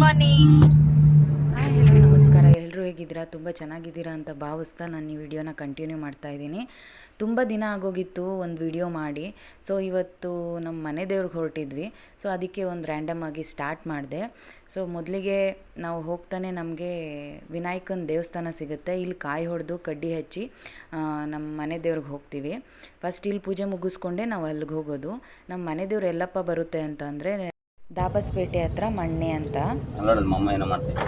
Morning. Hi hello ನಮಸ್ಕಾರ. ಎಲ್ಲರೂ ಹೇಗಿದ್ದೀರಾ? ತುಂಬ ಚೆನ್ನಾಗಿದ್ದೀರಾ ಅಂತ ಭಾವಿಸ್ತಾ ನಾನು ಈ ವಿಡಿಯೋನ ಕಂಟಿನ್ಯೂ ಮಾಡ್ತಾ ಇದ್ದೀನಿ. ತುಂಬ ದಿನ ಆಗೋಗಿತ್ತು ಒಂದು ವಿಡಿಯೋ ಮಾಡಿ. ಸೊ ಇವತ್ತು ನಮ್ಮ ಮನೆ ದೇವ್ರಿಗೆ ಹೊರಟಿದ್ವಿ. ಸೊ ಅದಕ್ಕೆ ಒಂದು ರ್ಯಾಂಡಮ್ ಆಗಿ ಸ್ಟಾರ್ಟ್ ಮಾಡಿದೆ. ಸೊ ಮೊದಲಿಗೆ ನಾವು ಹೋಗ್ತಾನೆ ನಮಗೆ ವಿನಾಯಕನ ದೇವಸ್ಥಾನ ಸಿಗುತ್ತೆ. ಇಲ್ಲಿ ಕಾಯಿ ಹೊಡೆದು ಕಡ್ಡಿ ಹಚ್ಚಿ ನಮ್ಮ ಮನೆ ದೇವ್ರಿಗೆ ಹೋಗ್ತೀವಿ. ಫಸ್ಟ್ ಇಲ್ಲಿ ಪೂಜೆ ಮುಗಿಸ್ಕೊಂಡೆ ನಾವು ಅಲ್ಲಿಗೆ ಹೋಗೋದು. ನಮ್ಮ ಮನೆ ದೇವ್ರು ಎಲ್ಲಪ್ಪ ಬರುತ್ತೆ ಅಂತ ಅಂದರೆ ದಾಬಸ್ಪೇಟೆ ಹತ್ರ ಮಣ್ಣೆ ಅಂತ. ಮಮ್ಮ ಏನೋ ಮಾಡ್ತೀನಿ.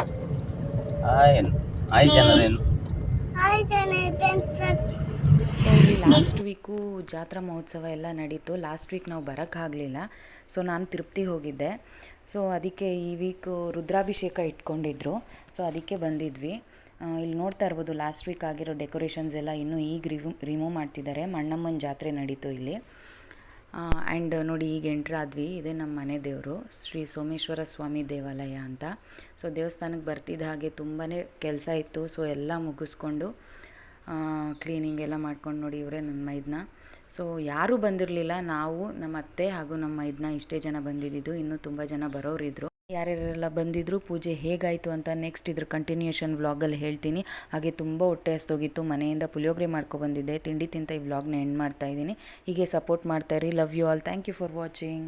ಏನು ಹಾಯ್ ಜನರು ಏನು ಸೊ ಇಲ್ಲಿ ಲಾಸ್ಟ್ ವೀಕು ಜಾತ್ರಾ ಮಹೋತ್ಸವ ಎಲ್ಲ ನಡೀತು. ಲಾಸ್ಟ್ ವೀಕ್ ನಾವು ಬರೋಕ್ಕಾಗಲಿಲ್ಲ. ಸೊ ನಾನು ತಿರುಪ್ತಿಗೆ ಹೋಗಿದ್ದೆ. ಸೊ ಅದಕ್ಕೆ ಈ ವೀಕು ರುದ್ರಾಭಿಷೇಕ ಇಟ್ಕೊಂಡಿದ್ರು. ಸೊ ಅದಕ್ಕೆ ಬಂದಿದ್ವಿ. ಇಲ್ಲಿ ನೋಡ್ತಾ ಇರ್ಬೋದು ಲಾಸ್ಟ್ ವೀಕ್ ಆಗಿರೋ ಡೆಕೋರೇಷನ್ಸ್ ಎಲ್ಲ ಇನ್ನೂ ಈಗ ರಿಮೂವ್ ಮಾಡ್ತಿದ್ದಾರೆ. ಮಣ್ಣಮ್ಮನ ಜಾತ್ರೆ ನಡೀತು ಇಲ್ಲಿ. ಆ್ಯಂಡ್ ನೋಡಿ ಈಗ ಎಂಟ್ರಾದ್ವಿ. ಇದೇ ನಮ್ಮ ಮನೆ ದೇವರು ಶ್ರೀ ಸೋಮೇಶ್ವರ ಸ್ವಾಮಿ ದೇವಾಲಯ ಅಂತ. ಸೊ ದೇವಸ್ಥಾನಕ್ಕೆ ಬರ್ತಿದ್ದ ಹಾಗೆ ತುಂಬಾ ಕೆಲಸ ಇತ್ತು. ಸೊ ಎಲ್ಲ ಮುಗಿಸ್ಕೊಂಡು ಕ್ಲೀನಿಂಗ್ ಎಲ್ಲ ಮಾಡ್ಕೊಂಡು ನೋಡಿ ಇವರೇ ನನ್ನ ಮೈದನ. ಸೊ ಯಾರೂ ಬಂದಿರಲಿಲ್ಲ. ನಾವು ನಮ್ಮ ಅತ್ತೆ ಹಾಗೂ ನಮ್ಮ ಮೈದನ ಇಷ್ಟೇ ಜನ ಬಂದಿದ್ದು. ಇನ್ನೂ ತುಂಬ ಜನ ಬರೋರಿದ್ದರು. ಯಾರ್ಯಾರೆಲ್ಲ ಬಂದಿದ್ದರು, ಪೂಜೆ ಹೇಗಾಯಿತು ಅಂತ ನೆಕ್ಸ್ಟ್ ಇದ್ರ ಕಂಟಿನ್ಯೂಷನ್ ವ್ಲಾಗಲ್ಲಿ ಹೇಳ್ತೀನಿ. ಹಾಗೆ ತುಂಬ ಹೊಟ್ಟೆ ಹಸ್ದೋಗಿತ್ತು. ಮನೆಯಿಂದ ಪುಳಿಯೋಗರೆ ಮಾಡ್ಕೊಬಂದಿದ್ದೆ. ತಿಂಡಿ ತಿಂತ ಈ ವ್ಲಾಗ್ನ ಎಂಡ್ ಮಾಡ್ತಾಯಿದ್ದೀನಿ. ಹೀಗೆ ಸಪೋರ್ಟ್ ಮಾಡ್ತಾಯಿರಿ. Love you all. Thank you for watching.